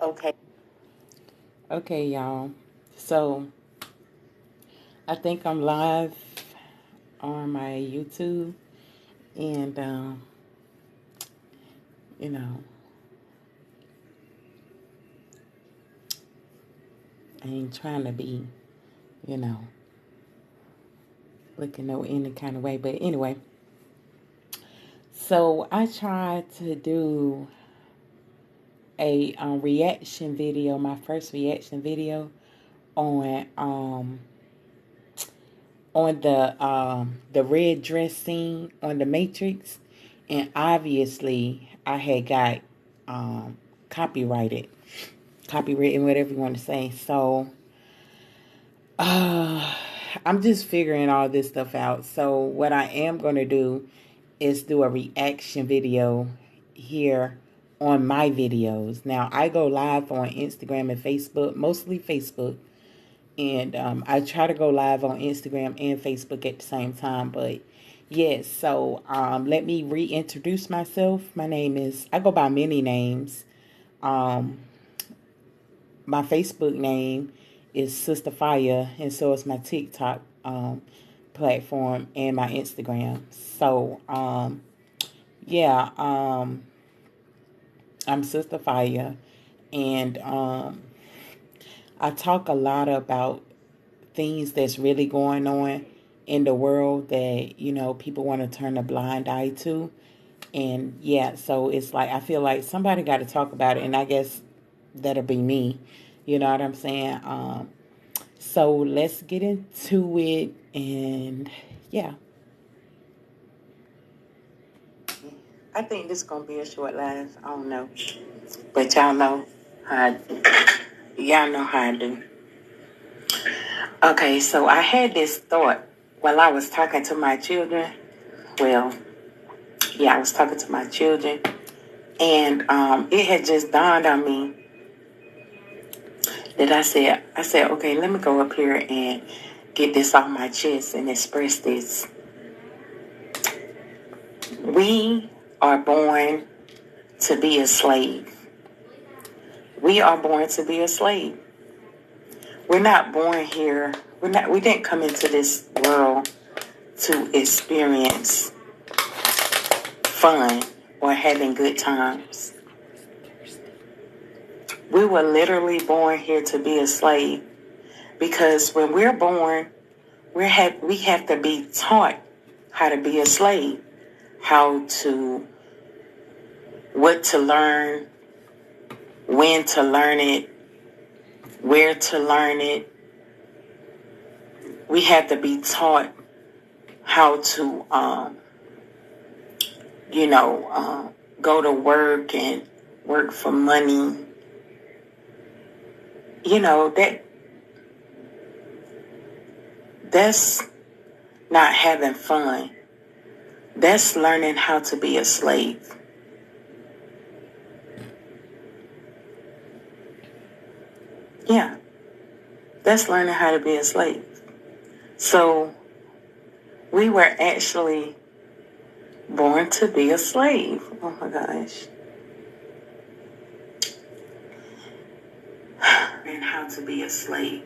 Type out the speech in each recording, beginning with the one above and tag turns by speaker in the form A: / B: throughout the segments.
A: Okay. Okay, y'all. So I think I'm live on my YouTube, and you know, I ain't trying to be, you know, looking no any kind of way. But anyway, so I tried to do a reaction video, my first reaction video on the red dress scene on the Matrix, and obviously I had got um, copyrighted, copywritten, whatever you want to say. So uh, I'm just figuring all this stuff out. So what I am gonna do is do a reaction video here on my videos. Now I go live on Instagram and Facebook, mostly Facebook, and I try to go live on Instagram and Facebook at the same time. But yes, so let me reintroduce myself. My name is, I go by many names. Um, my Facebook name is Sister Fire, and so is my TikTok platform and my Instagram. So yeah, I'm Sister Fire, and I talk a lot about things that's really going on in the world that, people want to turn a blind eye to. And yeah, so it's like I feel like somebody got to talk about it, and I guess that'll be me. You know what I'm saying? So let's get into it, and yeah. I think this is gonna be a short live. I don't know, but y'all know how I do. Okay, so I had this thought while I was talking to my children. Well, yeah, I was talking to my children, and it had just dawned on me that I said, okay, let me go up here and get this off my chest and express this. We are born to be a slave. We are born to be a slave. We're not born here. We didn't come into this world to experience fun or having good times. We were literally born here to be a slave, because when we're born, we have to be taught how to be a slave, what to learn, when to learn it, where to learn it. We have to be taught how to, go to work and work for money. That's not having fun. That's learning how to be a slave. Yeah, that's learning how to be a slave. So we were actually born to be a slave. Oh my gosh. And how to be a slave.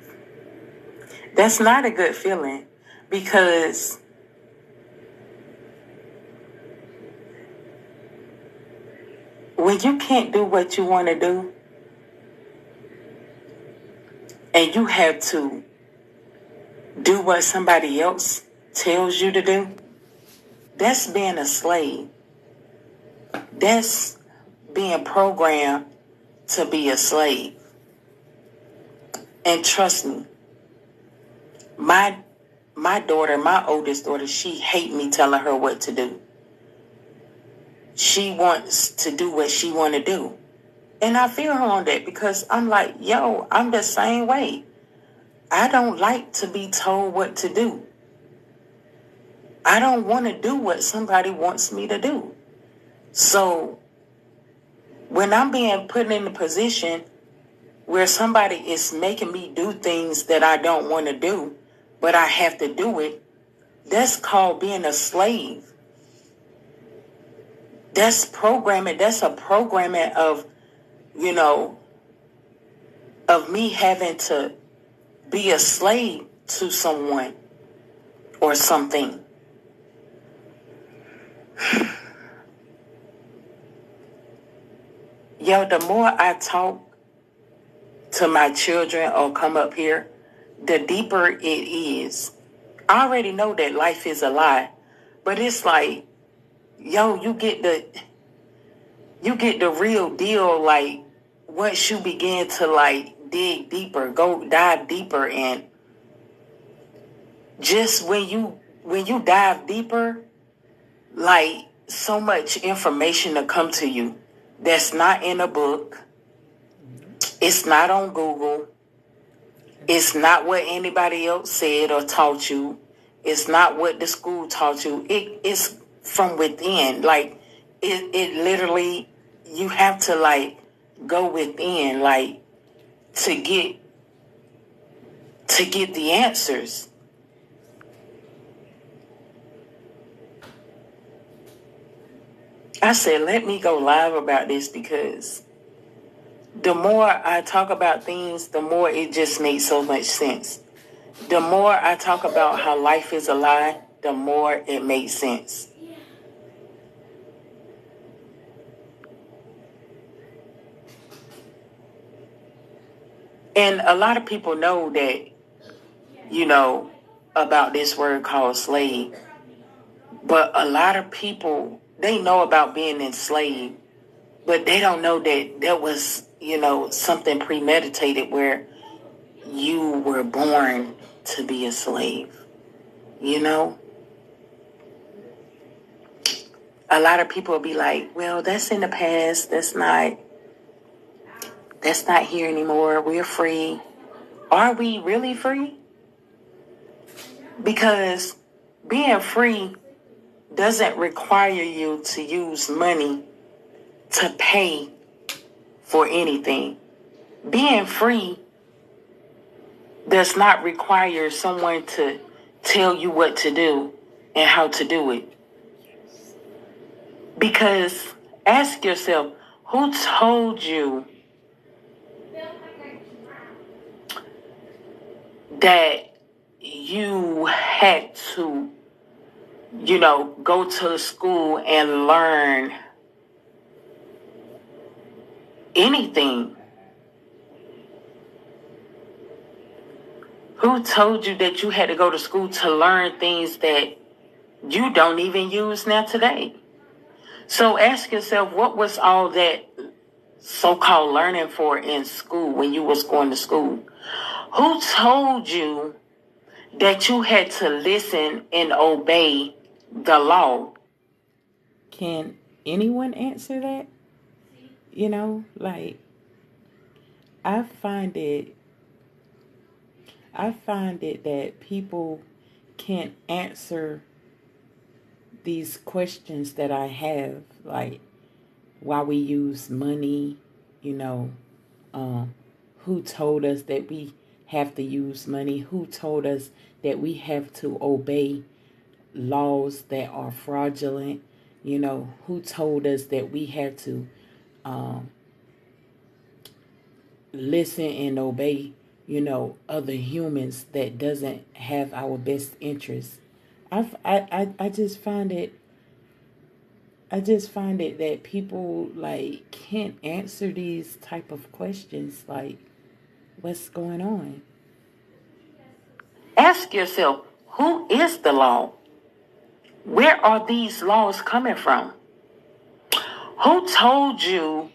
A: That's not a good feeling, because when you can't do what you want to do, and you have to do what somebody else tells you to do, that's being a slave. That's being programmed to be a slave. And trust me, my daughter, my oldest daughter, she hate me telling her what to do. She wants to do what she want to do. And I feel her on that, because I'm like, yo, I'm the same way. I don't like to be told what to do. I don't want to do what somebody wants me to do. So when I'm being put in a position where somebody is making me do things that I don't want to do, but I have to do it, that's called being a slave. That's programming. That's a programming of, of me having to be a slave to someone or something. Yo, the more I talk to my children or come up here, the deeper it is. I already know that life is a lie, but it's like, yo, you get the real deal, like, once you begin to, like, dig deeper, dive deeper, and just when you dive deeper, like, so much information to come to you that's not in a book. It's not on Google. It's not what anybody else said or taught you. It's not what the school taught you. It's from within. Like, it literally, you have to, like, go within, like, to get the answers. I said, let me go live about this, because the more I talk about things, the more it just makes so much sense. The more I talk about how life is a lie, the more it makes sense. And a lot of people know that, about this word called slave. But a lot of people, they know about being enslaved, but they don't know that there was, something premeditated where you were born to be a slave. A lot of people will be like, well, that's in the past. That's not here anymore. We're free. Are we really free? Because being free doesn't require you to use money to pay for anything. Being free does not require someone to tell you what to do and how to do it. Because ask yourself, who told you that you had to, go to school and learn anything? Who told you that you had to go to school to learn things that you don't even use now today? So ask yourself, what was all that so-called learning for in school when you was going to school? Who told you that you had to listen and obey the law? Can anyone answer that? Like, I find it that people can't answer these questions that I have, like why we use money, who told us that we have to use money? Who told us that we have to obey laws that are fraudulent? Who told us that we have to listen and obey, other humans that doesn't have our best interests? I just find it that people, like, can't answer these type of questions, like, what's going on? Ask yourself, who is the law? Where are these laws coming from? Who told you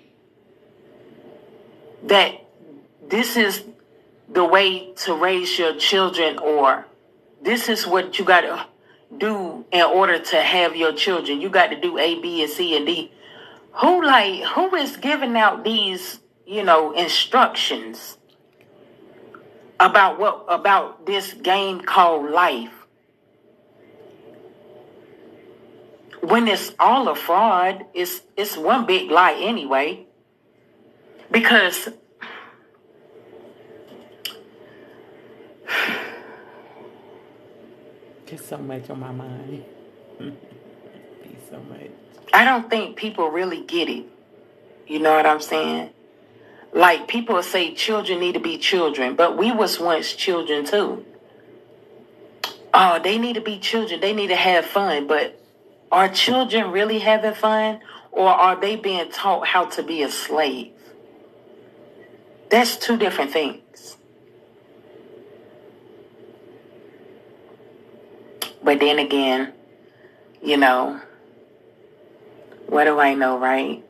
A: that this is the way to raise your children, or this is what you got to do in order to have your children? You got to do A, B, and C, and D. Who is giving out these, instructions about this game called life, when it's all a fraud? It's one big lie anyway. Because there's so much on my mind. So much. I don't think people really get it. You know what I'm saying? Like, people say children need to be children, but we was once children too. Oh, they need to be children. They need to have fun. But are children really having fun? Or are they being taught how to be a slave? That's two different things. But then again, you know, what do I know, right?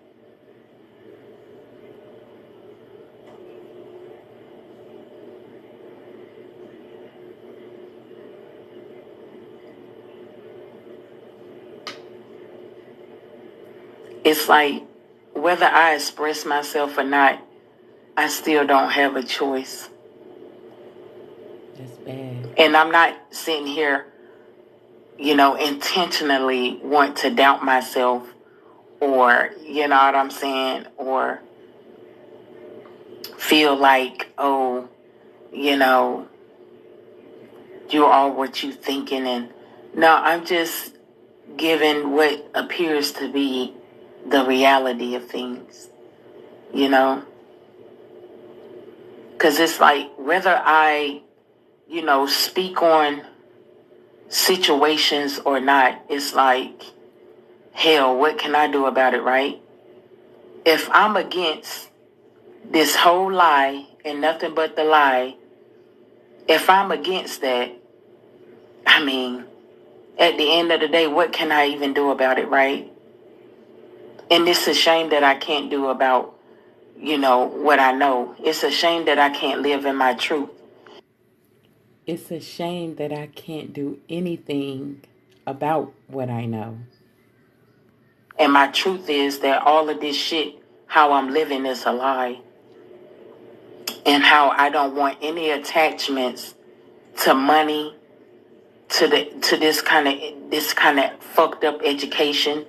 A: It's like, whether I express myself or not, I still don't have a choice. That's bad. And I'm not sitting here, intentionally want to doubt myself, or, you know what I'm saying, or feel like, oh, you are what you thinking. And no, I'm just giving what appears to be the reality of things, because it's like, whether I, speak on situations or not, it's like, hell, what can I do about it, right? If I'm against this whole lie and nothing but the lie, if I'm against that, I mean, at the end of the day, what can I even do about it, right? And it's a shame that I can't do about, what I know. It's a shame that I can't live in my truth. It's a shame that I can't do anything about what I know. And my truth is that all of this shit, how I'm living, is a lie. And how I don't want any attachments to money, to this kind of fucked up education.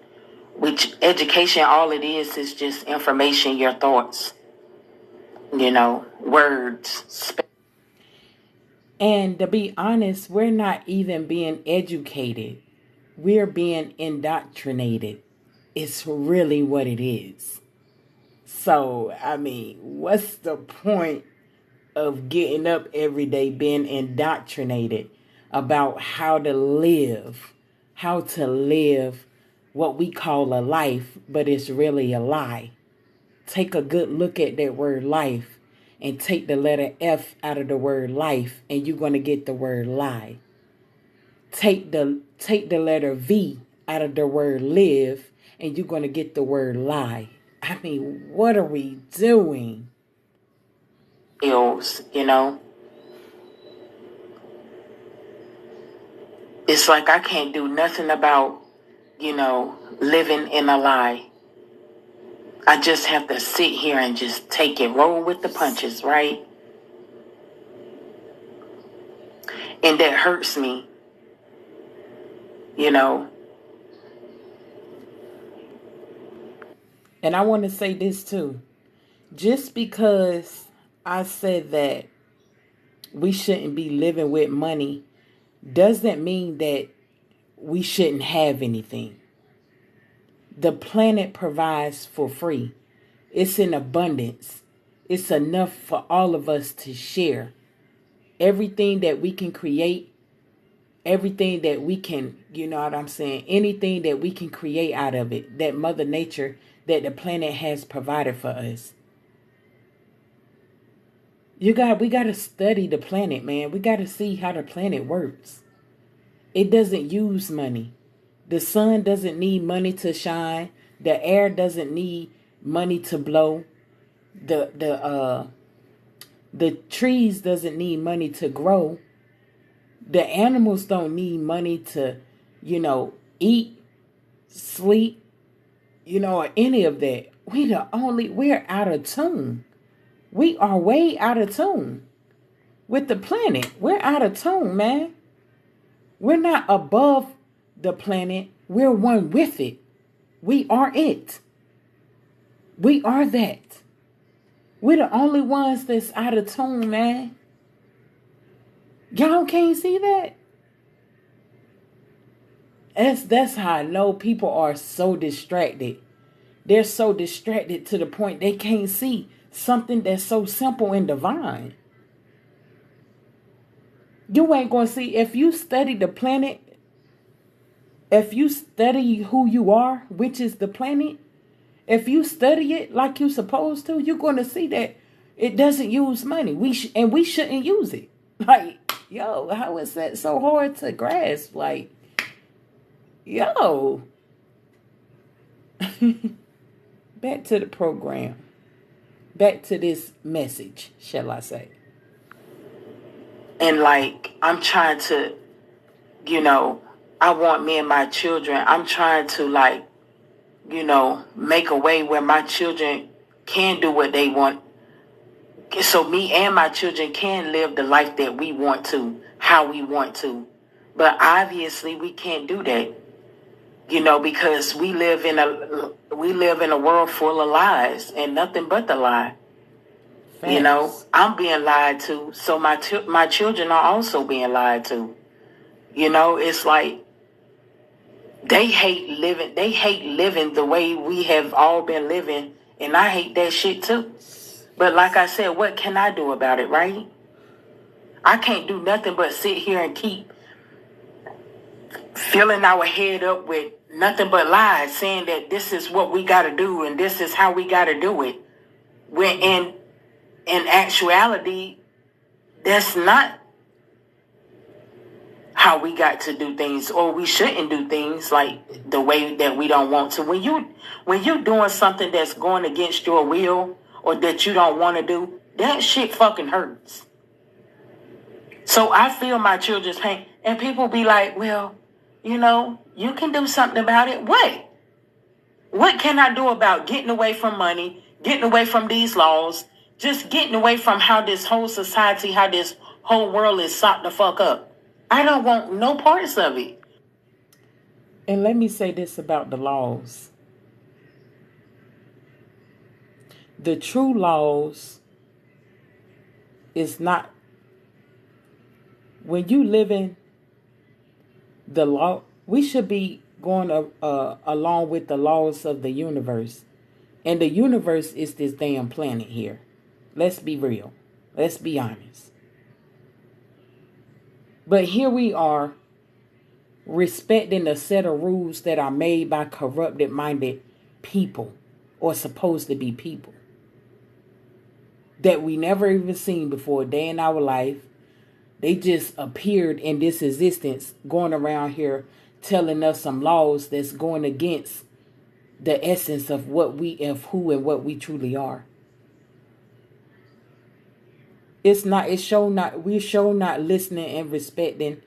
A: Which education, all it is just information, your thoughts, words. And to be honest, we're not even being educated. We're being indoctrinated. It's really what it is. So, I mean, what's the point of getting up every day being indoctrinated about how to live what we call a life, but it's really a lie? Take a good look at that word life and take the letter F out of the word life, and you're going to get the word lie. Take the letter V out of the word live, and you're going to get the word lie. I mean, what are we doing? It's like I can't do nothing about, living in a lie. I just have to sit here and just take it, roll with the punches, right? And that hurts me, And I want to say this too. Just because I said that we shouldn't be living with money doesn't mean that we shouldn't have anything. The planet provides for free. It's in abundance. It's enough for all of us to share. Everything that we can create, everything that we can, anything that we can create out of it, that Mother Nature, that the planet has provided for us. We got to study the planet, man. We got to see how the planet works. It doesn't use money. The sun doesn't need money to shine. The air doesn't need money to blow. The trees doesn't need money to grow. The animals don't need money to, eat, sleep, or any of that. We're out of tune. We are way out of tune with the planet. We're out of tune, man. We're not above the planet. We're one with it. We are it. We are that. We're the only ones that's out of tune, man. Y'all can't see that? That's how I know people are so distracted. They're so distracted to the point they can't see something that's so simple and divine. You ain't going to see, if you study the planet, if you study who you are, which is the planet, if you study it like you're supposed to, you're going to see that it doesn't use money. And we shouldn't use it. Like, yo, how is that so hard to grasp? Like, yo. Back to the program. Back to this message, shall I say. And like, I'm trying to, I want me and my children, I'm trying to like, make a way where my children can do what they want. So me and my children can live the life that we want to, how we want to. But obviously we can't do that, because we live in a world full of lies and nothing but the lie. Thanks. I'm being lied to, so my children are also being lied to. It's like they hate living the way we have all been living, and I hate that shit too. But like I said, what can I do about it, right? I can't do nothing but sit here and keep filling our head up with nothing but lies, saying that this is what we got to do and this is how we got to do it. When in actuality, that's not how we got to do things, or we shouldn't do things like the way that we don't want to. When you're doing something that's going against your will or that you don't want to do, that shit fucking hurts. So I feel my children's pain, and people be like, well, you can do something about it. What? What can I do about getting away from money, getting away from these laws, just getting away from how this whole society, how this whole world is socked the fuck up? I don't want no parts of it. And let me say this about the laws. The true laws is not, when you live in the law, we should be going along with the laws of the universe. And the universe is this damn planet here. Let's be real. Let's be honest. But here we are, respecting a set of rules that are made by corrupted-minded people, or supposed to be people, that we never even seen before a day in our life. They just appeared in this existence, going around here telling us some laws that's going against the essence of who and what we truly are. We're not listening and respecting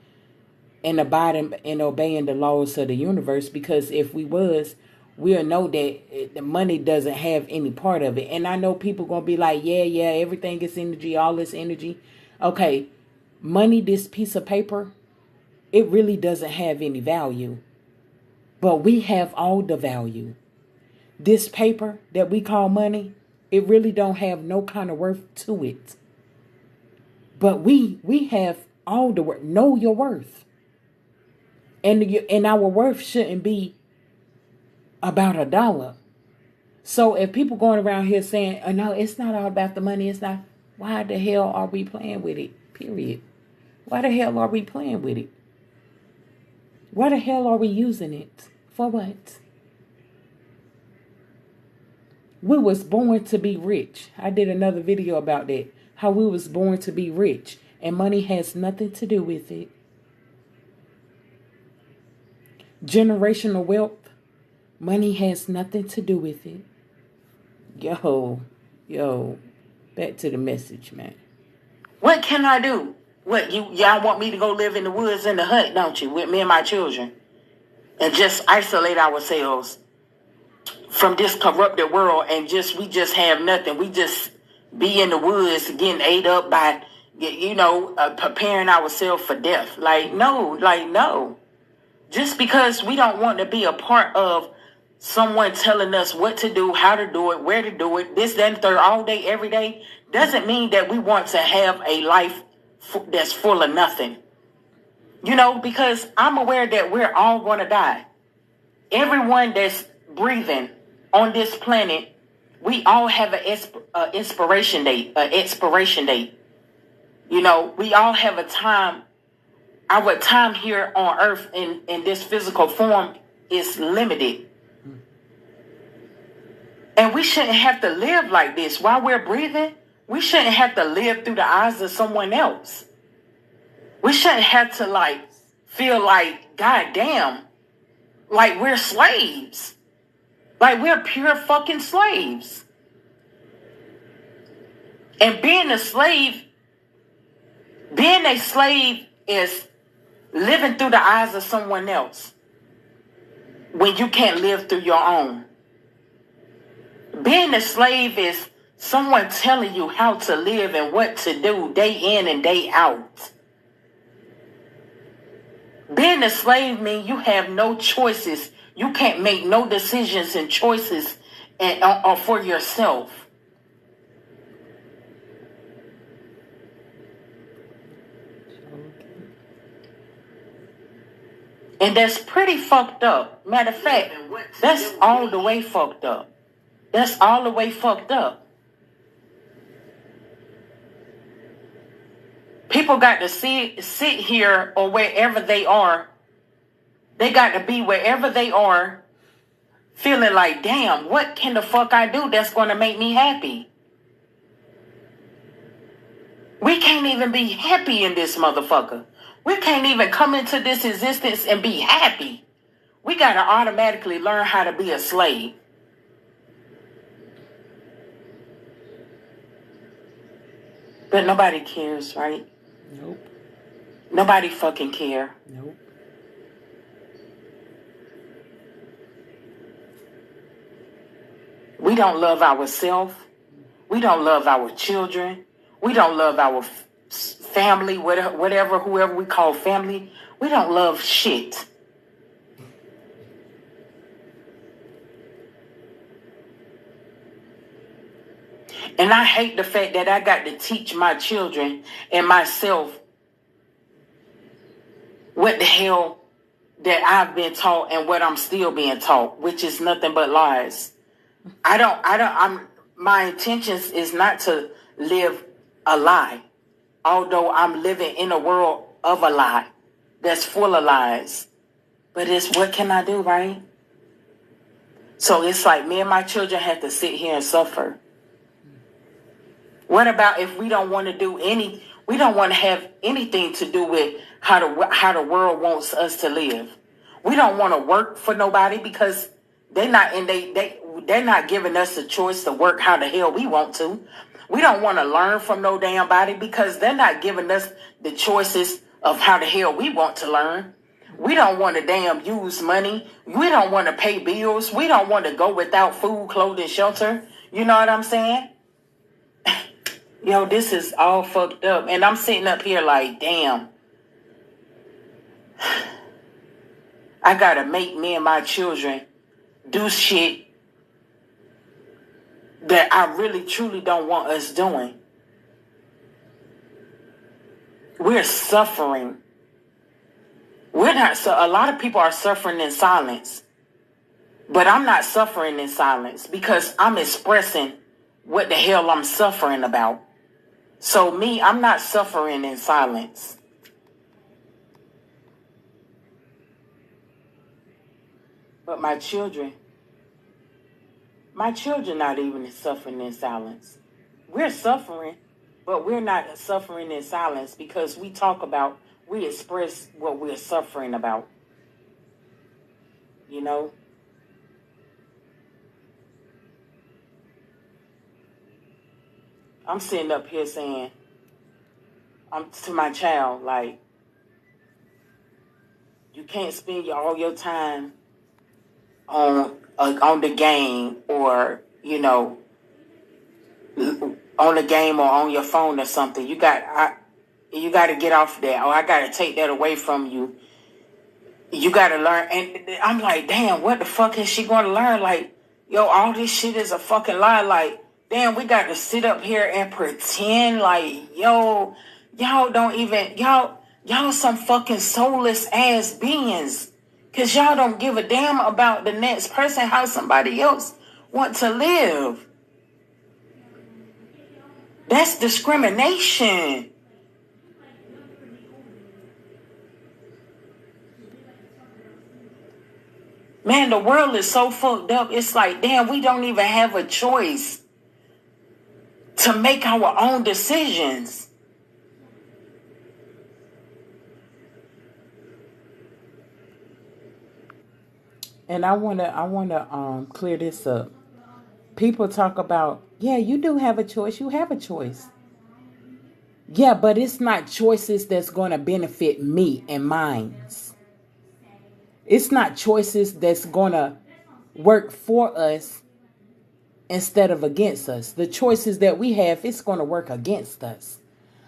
A: and abiding and obeying the laws of the universe, because if we was, we'll know that the money doesn't have any part of it. And I know people gonna be like, yeah, everything is energy, all this energy. Okay, money, this piece of paper, it really doesn't have any value. But we have all the value. This paper that we call money, it really don't have no kind of worth to it. But we have all the worth. Know your worth. And our worth shouldn't be about $1. So if people going around here saying, oh, no, it's not all about the money, it's not, why the hell are we playing with it? Period. Why the hell are we playing with it? Why the hell are we using it? For what? We was born to be rich. I did another video about that. How we was born to be rich. And money has nothing to do with it. Generational wealth. Money has nothing to do with it. Yo. Back to the message, man. What can I do? What, y'all want me to go live in the woods in the hut, don't you? With me and my children. And just isolate ourselves from this corrupted world, and we just have nothing. We just be in the woods getting ate up by, preparing ourselves for death. No. Just because we don't want to be a part of someone telling us what to do, how to do it, where to do it, this, that, and third, all day, every day, doesn't mean that we want to have a life that's full of nothing. Because I'm aware that we're all going to die. Everyone that's breathing on this planet we all have an expiration date. You know, we all have a time. Our time here on earth in this physical form is limited. And we shouldn't have to live like this while we're breathing. We shouldn't have to live through the eyes of someone else. We shouldn't have to feel like, God damn, like we're slaves. Like we're pure fucking slaves. And being a slave is living through the eyes of someone else when you can't live through your own. Being a slave is someone telling you how to live and what to do day in and day out. Being a slave means you have no choices. You can't make no decisions and choices for yourself. And that's pretty fucked up. Matter of fact, that's all the way fucked up. That's all the way fucked up. People got to sit here or wherever they are. They got to be wherever they are feeling like, damn, what can the fuck I do that's going to make me happy? We can't even be happy in this motherfucker. We can't even come into this existence and be happy. We got to automatically learn how to be a slave. But nobody cares, right?
B: Nope.
A: Nobody fucking care.
B: Nope.
A: We don't love ourselves. We don't love our children. We don't love our family, whoever we call family. We don't love shit. And I hate the fact that I got to teach my children and myself what the hell that I've been taught and what I'm still being taught, which is nothing but lies. My intentions is not to live a lie, although I'm living in a world of a lie that's full of lies. But it's what can I do, right? So it's like me and my children have to sit here and suffer. What about if we don't want to we don't want to have anything to do with how the world wants us to live. We don't want to work for nobody because they're not giving us the choice to work how the hell we want to. We don't want to learn from no damn body because they're not giving us the choices of how the hell we want to learn. We don't want to damn use money. We don't want to pay bills. We don't want to go without food, clothing, shelter. You know what I'm saying? Yo, this is all fucked up. And I'm sitting up here like, damn. I gotta make me and my children do shit that I really, truly don't want us doing. We're suffering. A lot of people are suffering in silence. But I'm not suffering in silence because I'm expressing what the hell I'm suffering about. So me, I'm not suffering in silence. But my children not even suffering in silence. We're suffering, but we're not suffering in silence because we express what we're suffering about. You know? I'm sitting up here saying, I'm to my child, like, you can't spend all your time on the game or, you know, on the game or on your phone or something. You got to get off that, or I got to take that away from you. You got to learn. And I'm like, damn, what the fuck is she going to learn? Like, yo, all this shit is a fucking lie. Like, damn, we got to sit up here and pretend like, yo, y'all don't even, y'all some fucking soulless ass beings. Because y'all don't give a damn about the next person, how somebody else want to live. That's discrimination. Man, the world is so fucked up. It's like, damn, we don't even have a choice to make our own decisions. And I wanna clear this up. People talk about, yeah, you do have a choice. You have a choice. Yeah, but it's not choices that's gonna benefit me and mine. It's not choices that's gonna work for us instead of against us. The choices that we have, it's gonna work against us.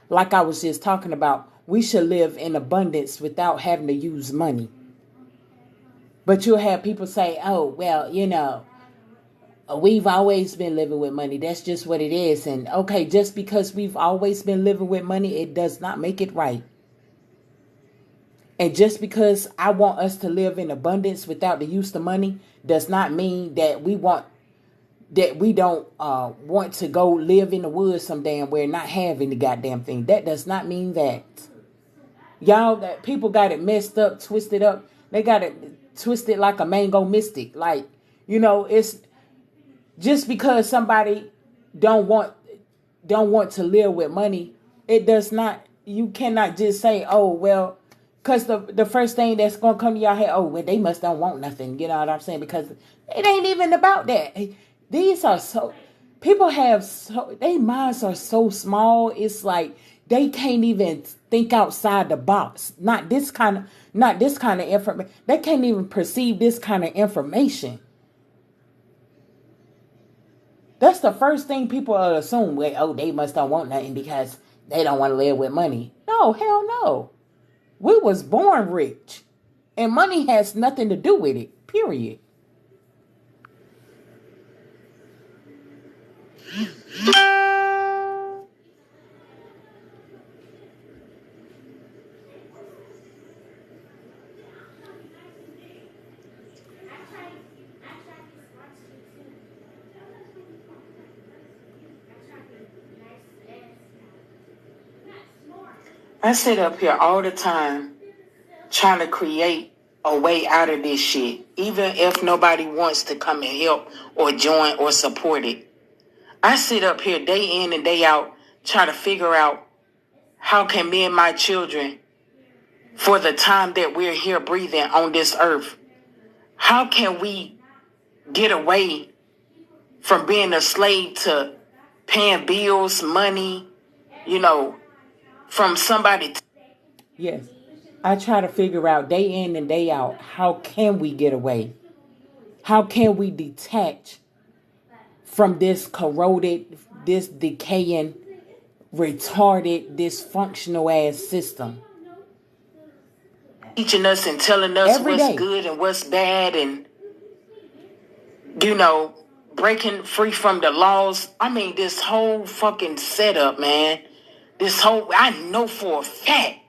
A: Like I was just talking about, we should live in abundance without having to use money. But you'll have people say, oh, well, we've always been living with money. That's just what it is. And okay, just because we've always been living with money, it does not make it right. And just because I want us to live in abundance without the use of money does not mean that we don't want to go live in the woods some damn where not having the goddamn thing. That does not mean that. Y'all, that people got it messed up, twisted up. They got it twisted like a mango mystic. Like, it's just because somebody don't want to live with money, it does not, you cannot just say, oh, well, because the first thing that's going to come to your head, oh, well, they must don't want nothing. You know what I'm saying? Because it ain't even about that. These are people have their minds are so small. It's like they can't even think outside the box. Not this kind of information. They can't even perceive this kind of information. That's the first thing people assume. Well, oh, they must don't want nothing because they don't want to live with money. No, hell no. We was born rich. And money has nothing to do with it. Period. I sit up here all the time trying to create a way out of this shit, even if nobody wants to come and help or join or support it. I sit up here day in and day out trying to figure out how can me and my children, for the time that we're here breathing on this earth, how can we get away from being a slave to paying bills, money, from somebody. Yes. I try to figure out day in and day out, how can we get away? How can we detach from this corroded, this decaying, retarded, dysfunctional ass system? Teaching us and telling us what's good and what's bad and, breaking free from the laws. I mean, this whole fucking setup, man. I know for a fact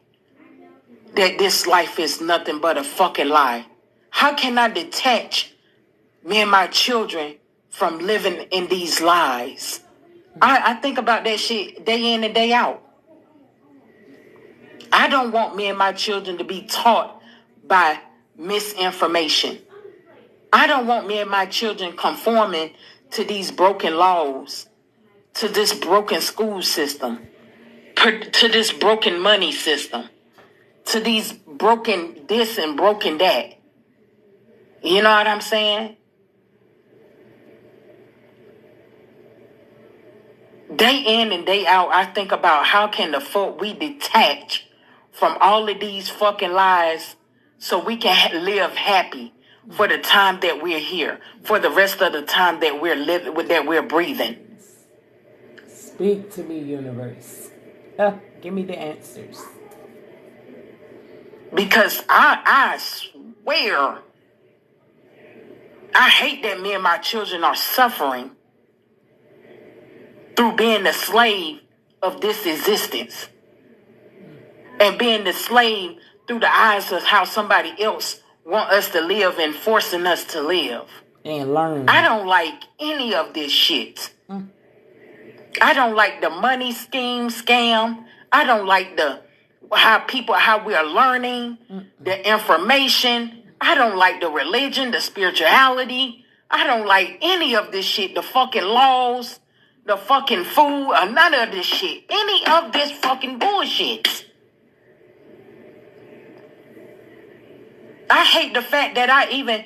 A: that this life is nothing but a fucking lie. How can I detach me and my children from living in these lies? I think about that shit day in and day out. I don't want me and my children to be taught by misinformation. I don't want me and my children conforming to these broken laws, to this broken school system, to this broken money system, to these broken this and broken that. You know what I'm saying? Day in and day out, I think about how can the fuck we detach from all of these fucking lies so we can live happy for the time that we're here, for the rest of the time that we're living, that we're breathing. Speak to me, universe. Give me the answers. Because I swear, I hate that me and my children are suffering through being the slave of this existence. And being the slave through the eyes of how somebody else want us to live and forcing us to live. And learn. I don't like any of this shit. I don't like the money scam. I don't like how we are learning the information. I don't like the religion, the spirituality. I don't like any of this shit, the fucking laws, the fucking food, or none of this shit. Any of this fucking bullshit. I hate the fact that I even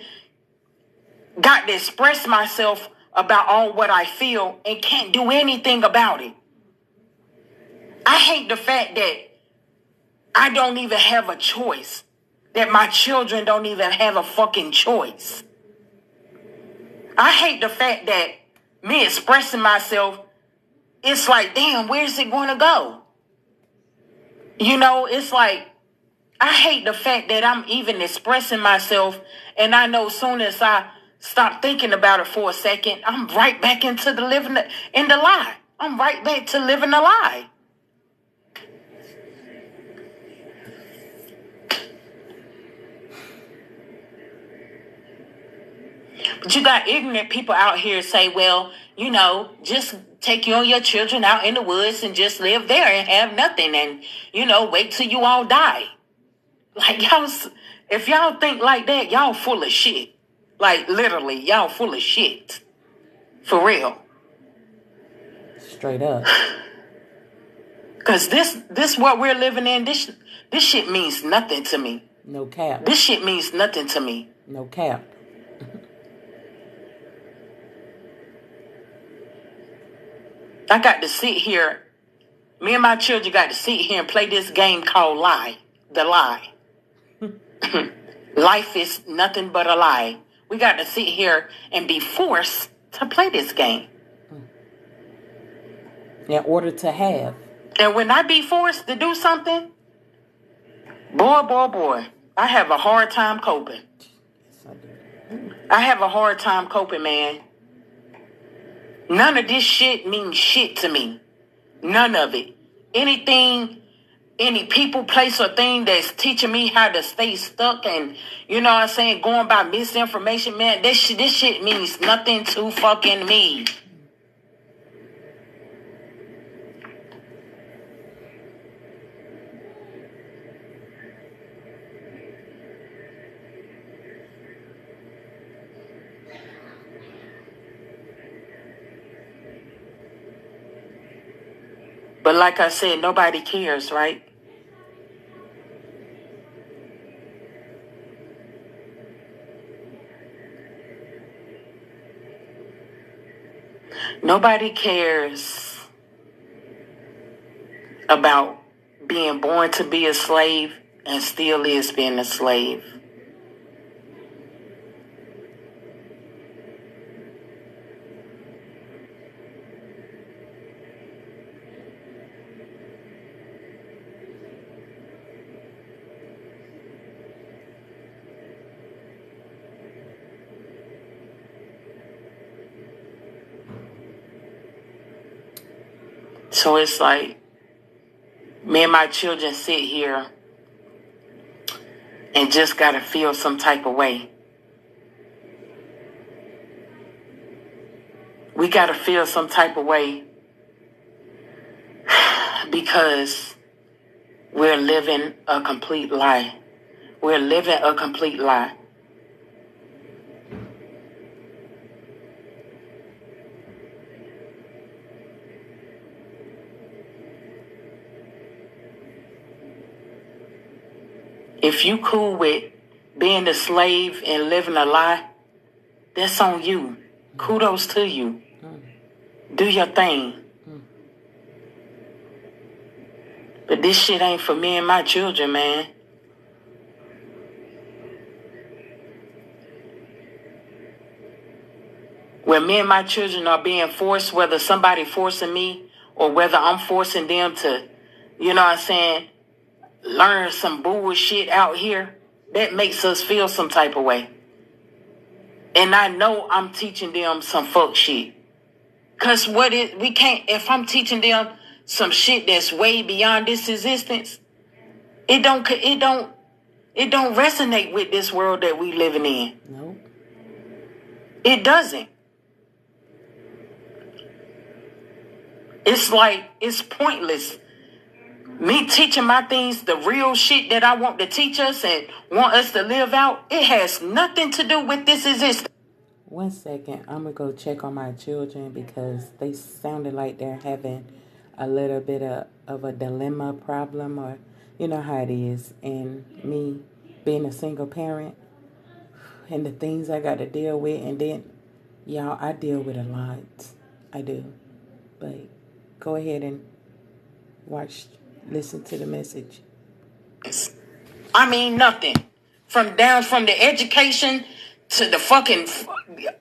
A: got to express myself about all what I feel and can't do anything about it. I hate the fact that I don't even have a choice. That my children don't even have a fucking choice. I hate the fact that me expressing myself, it's like, damn, where's it going to go? You know, it's like, I hate the fact that I'm even expressing myself, and I know as soon as I stop thinking about it for a second, I'm right back into the lie. I'm right back to living a lie. But you got ignorant people out here say, well, you know, just take you and your children out in the woods and just live there and have nothing and, you know, wait till you all die. Like, y'all, if y'all think like that, y'all full of shit. Like, literally, y'all full of shit. For real.
B: Straight up.
A: Because this what we're living in, this shit means nothing to me.
B: No cap.
A: This shit means nothing to me.
B: No cap.
A: I got to sit here. Me and my children got to sit here and play this game called Lie. The Lie. Life is nothing but a lie. We got to sit here and be forced to play this game.
B: In order to have.
A: And when I be forced to do something, boy, I have a hard time coping. I have a hard time coping, man. None of this shit means shit to me. None of it. Any people, place, or thing that's teaching me how to stay stuck and, you know what I'm saying, going by misinformation, man, this shit means nothing to fucking me. But like I said, nobody cares, right? Nobody cares about being born to be a slave and still is being a slave. So it's like, me and my children sit here and just gotta feel some type of way. We gotta feel some type of way because we're living a complete lie. We're living a complete lie. If you cool with being a slave and living a lie, that's on you. Kudos to you. Do your thing. But this shit ain't for me and my children, man. When me and my children are being forced, whether somebody forcing me or whether I'm forcing them to, you know what I'm saying, learn some bullshit out here, that makes us feel some type of way. And I know I'm teaching them some fuck shit. Cause if I'm teaching them some shit that's way beyond this existence, it don't resonate with this world that we living in.
B: No.
A: It doesn't. It's like, it's pointless. Me teaching my things, the real shit that I want to teach us and want us to live out, it has nothing to do with this existence.
B: 1 second, I'm gonna go check on my children because they sounded like they're having a little bit of a dilemma problem, or you know how it is. And me being a single parent and the things I got to deal with, and then y'all, I deal with a lot. I do. But go ahead and listen to the message.
A: I mean, nothing. From the education to the fucking,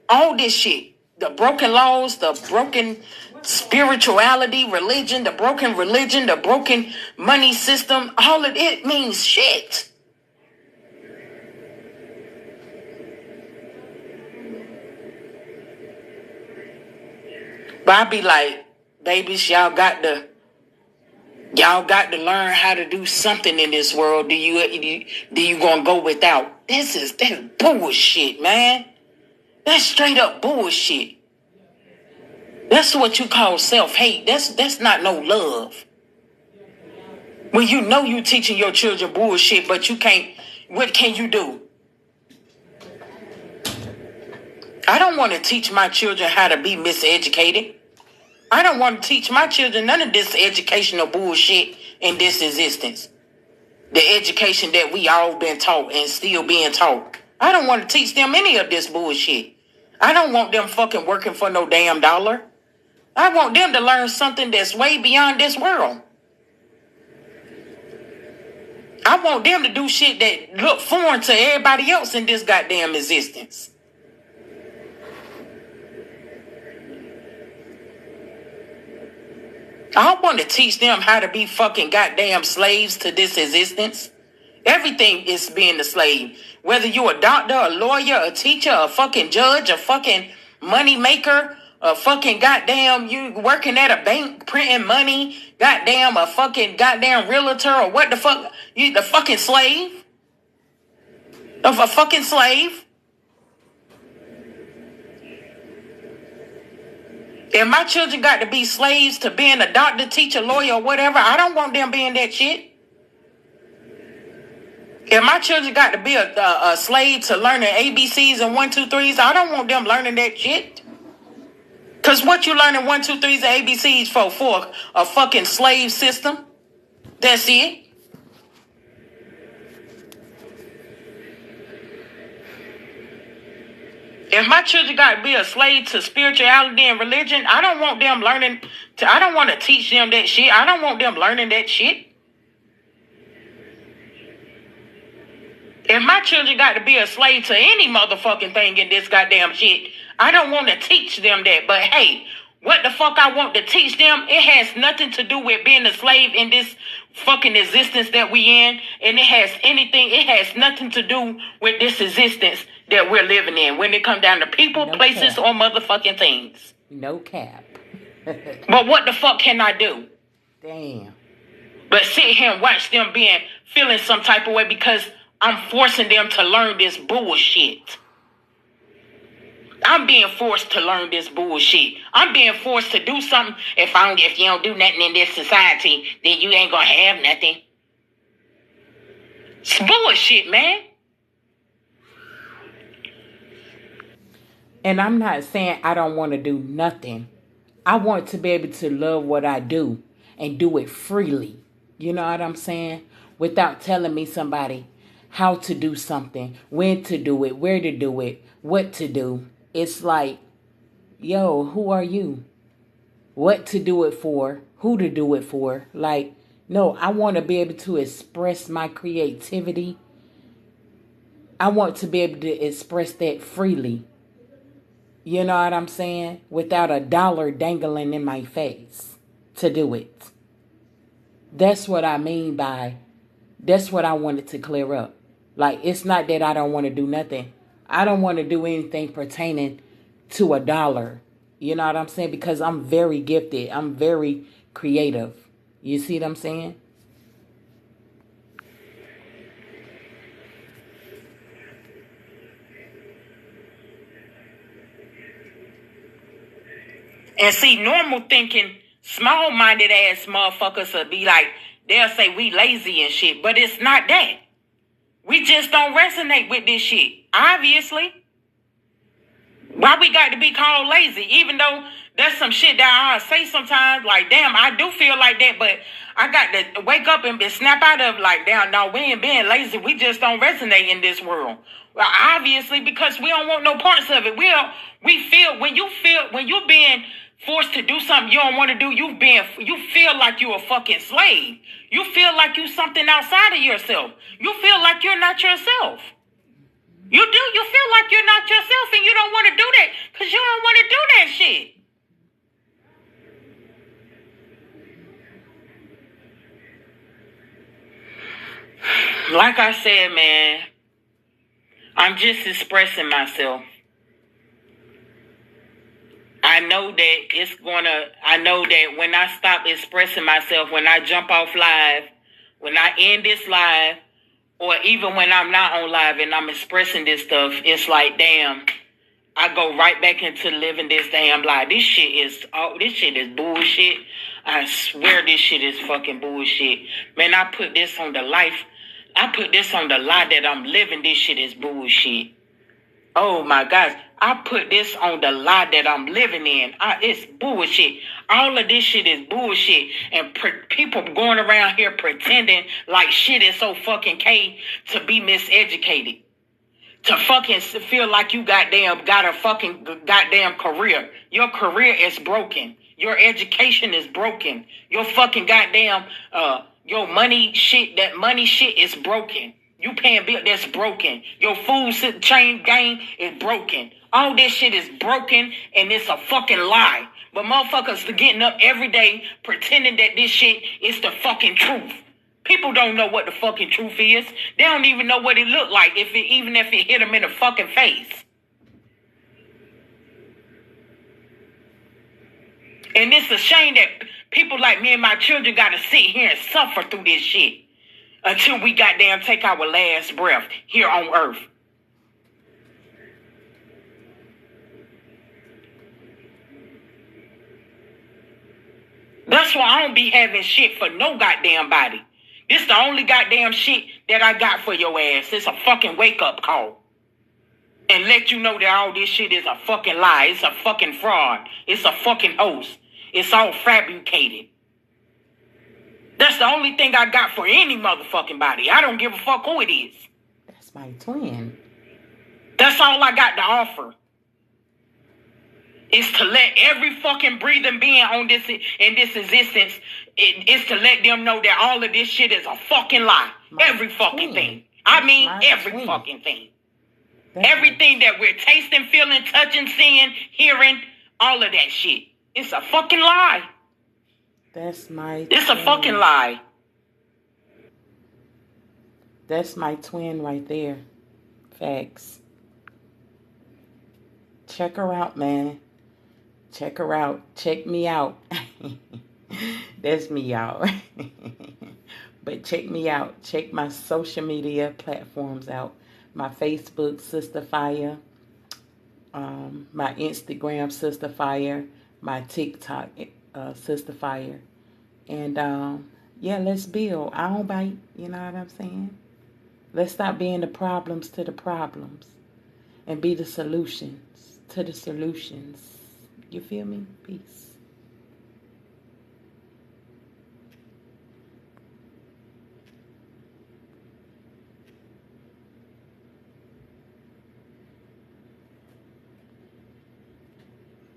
A: all this shit. The broken laws, the broken spirituality, religion, the broken money system, all of it means shit. But I be like, babies, y'all got to learn how to do something in this world. Do you gonna go without? That's bullshit, man. That's straight up bullshit. That's what you call self-hate. That's not no love. When you know you teaching your children bullshit, but you can't, what can you do? I don't want to teach my children how to be miseducated. I don't want to teach my children none of this educational bullshit in this existence. The education that we all been taught and still being taught. I don't want to teach them any of this bullshit. I don't want them fucking working for no damn dollar. I want them to learn something that's way beyond this world. I want them to do shit that look foreign to everybody else in this goddamn existence. I want to teach them how to be fucking goddamn slaves to this existence. Everything is being a slave. Whether you're a doctor, a lawyer, a teacher, a fucking judge, a fucking money maker, a fucking goddamn you working at a bank printing money, goddamn a fucking goddamn realtor, or what the fuck, you the fucking slave of a fucking slave. If my children got to be slaves to being a doctor, teacher, lawyer, or whatever, I don't want them being that shit. If my children got to be a slave to learning ABCs and 1, 2, 3s, I don't want them learning that shit. Because what you learning 1, 2, 3s and ABCs for a fucking slave system? That's it. If my children got to be a slave to spirituality and religion, I don't want them learning. I don't want to teach them that shit. I don't want them learning that shit. If my children got to be a slave to any motherfucking thing in this goddamn shit, I don't want to teach them that. But hey, what the fuck I want to teach them, it has nothing to do with being a slave in this fucking existence that we in. And it has nothing to do with this existence that we're living in when it comes down to people, places, or motherfucking things.
B: No cap.
A: But what the fuck can I do?
B: Damn.
A: But sit here and watch them feeling some type of way because I'm forcing them to learn this bullshit. I'm being forced to learn this bullshit. I'm being forced to do something. If you don't do nothing in this society, then you ain't gonna have nothing. It's bullshit, man.
B: And I'm not saying I don't want to do nothing. I want to be able to love what I do and do it freely. You know what I'm saying? Without telling me somebody how to do something, when to do it, where to do it, what to do. It's like, yo, who are you? What to do it for? Who to do it for? Like, no, I want to be able to express my creativity. I want to be able to express that freely. You know what I'm saying? Without a dollar dangling in my face to do it. That's what I mean by, that's what I wanted to clear up. Like, it's not that I don't want to do nothing. I don't want to do anything pertaining to a dollar. You know what I'm saying? Because I'm very gifted. I'm very creative. You see what I'm saying?
A: And see, normal thinking
B: Small-minded ass motherfuckers will be like, they'll say we lazy and shit, but it's not that. We just don't resonate with this shit. Obviously. Why we got to be called lazy? Even though there's some shit that I say sometimes, like, damn, I do feel like that, but I got to wake up and snap out of, like, damn, no, we ain't being lazy. We just don't resonate in this world. Well, obviously, because we don't want no parts of it. We feel, when you're being forced to do something you don't want to do, you feel like you're a fucking slave. You feel like you're something outside of yourself. You feel like you're not yourself. You do. You feel like you're not yourself and you don't want to do that because you don't want to do that shit. Like I said, man, I'm just expressing myself. I know that when I stop expressing myself, when I jump off live, when I end this live, or even when I'm not on live and I'm expressing this stuff, it's like, damn, I go right back into living this damn lie. This shit is bullshit. I swear this shit is fucking bullshit. Man, I put this on the lie that I'm living. This shit is bullshit. Oh my gosh. I put this on the lie that I'm living in. It's bullshit. All of this shit is bullshit. And people going around here pretending like shit is so fucking to be miseducated. To fucking feel like you got a fucking goddamn career. Your career is broken. Your education is broken. Your fucking goddamn, your money shit is broken. You paying bill, that's broken. Your food chain game is broken. All this shit is broken and it's a fucking lie. But motherfuckers are getting up every day pretending that this shit is the fucking truth. People don't know what the fucking truth is. They don't even know what it looked like even if it hit them in the fucking face. And it's a shame that people like me and my children got to sit here and suffer through this shit until we goddamn take our last breath here on earth. That's why I don't be having shit for no goddamn body. This the only goddamn shit that I got for your ass. It's a fucking wake-up call. And let you know that all this shit is a fucking lie. It's a fucking fraud. It's a fucking hoax. It's all fabricated. That's the only thing I got for any motherfucking body. I don't give a fuck who it is.
A: That's my twin.
B: That's all I got to offer. Is to let every fucking breathing being on this in this existence, is to let them know that all of this shit is a fucking lie. Every fucking thing. I mean every fucking thing. Everything that we're tasting, feeling, touching, seeing, hearing, all of that shit. It's a fucking lie.
A: It's
B: a fucking lie.
A: That's my twin right there. Facts. Check her out, man. Check her out. Check me out. That's me, y'all. But check me out. Check my social media platforms out. My Facebook, Sister Fire. My Instagram, Sister Fire. My TikTok, Sister Fire. And, yeah, let's build. I don't bite. You know what I'm saying? Let's stop being the problems to the problems. And be the solutions to the solutions. You feel me? Peace.